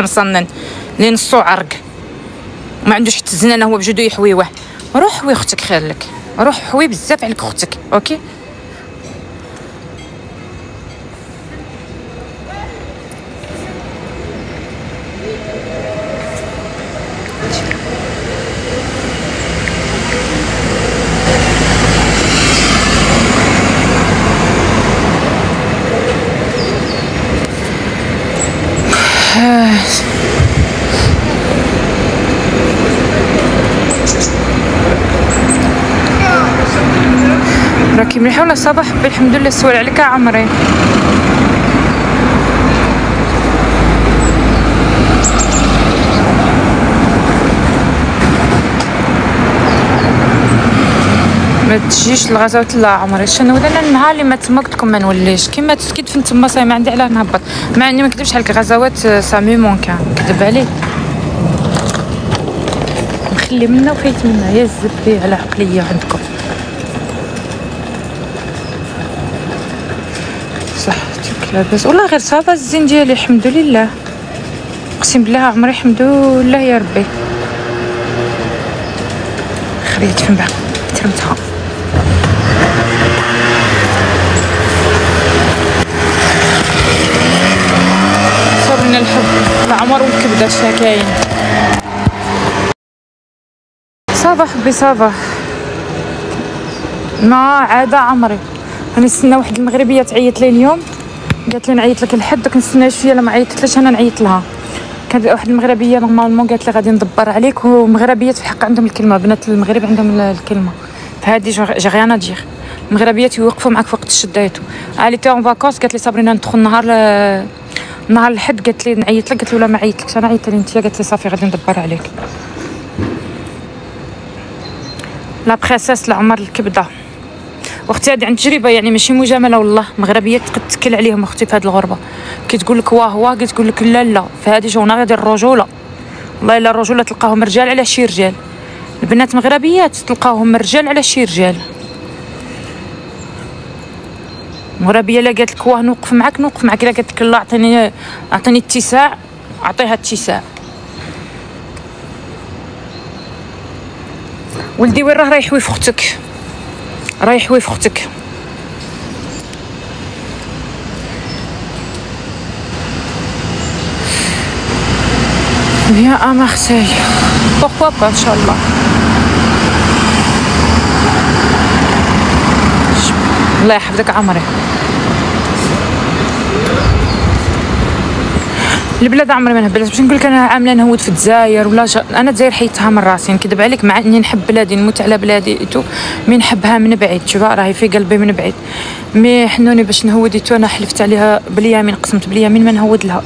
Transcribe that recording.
مصنن اللي نصو عرق ما عندوش حتى الزنانه هو بجدو يحويوه. روح حوي اختك خير لك، روح حوي بزاف عليك اختك. اوكي راكي مليحه ولا صباح؟ الحمد لله. السؤال عليك عمري. ما تجيش الغزوات لا عمري. شنو انا النهار اللي ما تما قلت لكم ما نوليش كيما تسكت تما صاي ما عندي علاه نهبط. مع اني ما نكذبش عليك غزوات سامي مونكان كذب عليه نخلي منا وفايت منا يا الزبي على عقليه عندكم. صحتك لاباس والله غير صافا الزين ديالي الحمد لله. اقسم بالله عمري الحمد لله يا ربي. خريت فين باقي ترمتها. صابرنا الحب العمر والكبده اش كاين. صافا حبي صافا ما عاده عمري. نستنى واحد المغربيه تعيط لي اليوم قالت لي نعيط لك الحد كنستنى شويه. لا ما عيطتليش انا نعيط لها. كانت واحد المغربيه نورمالمون قالت لي غادي ندبر عليك. ومغربيات في الحق عندهم الكلمه، بنات المغرب عندهم الكلمه. فهادي جي غيان ادير. المغربيات يوقفوا معاك في وقت الشدايتو. علي تي اون فاكونس قالت لي صابرينا ندخل نهار الحد. قالت لي نعيط لك. قلت له لا ما عيطتلكش انا عيطت لي انت. قالت لي صافي غادي ندبر عليك. لا بريسيس لعمر الكبده. واختي هذه عند تجربه يعني ماشي مجامله والله. مغربيه تقد تكل عليهم اختي في هذه الغربه. كي تقول لك واه هو كي تقول لك لا لا. فهذه شغلنا غير الرجوله والله. الا الرجوله تلقاهم رجال على شي رجال. البنات مغربيات تلقاهم رجال على شي رجال. مغربيه لا قالت لك واه نوقف معاك نوقف معاك. الا قالت لك لا اعطيني اتساع اعطيها اتساع. ولدي وين راه يحوي في اختك؟ راه يحوي في اختك. يا مارسيل بوركوا با ان شاء الله. الله يحفظك عمري. البلاد عمري ما نهبلش. باش نقول لك انا عامله نهود في الجزائر ولا انا الجزائر حيدتها من راسي نكذب عليك. مع اني نحب بلادي نموت على بلادي ايتو مي نحبها من بعيد. شوفها راهي في قلبي من بعيد. مي حنوني باش نهود ايتو انا حلفت عليها باليمين قسمت باليمين ما نهود لها.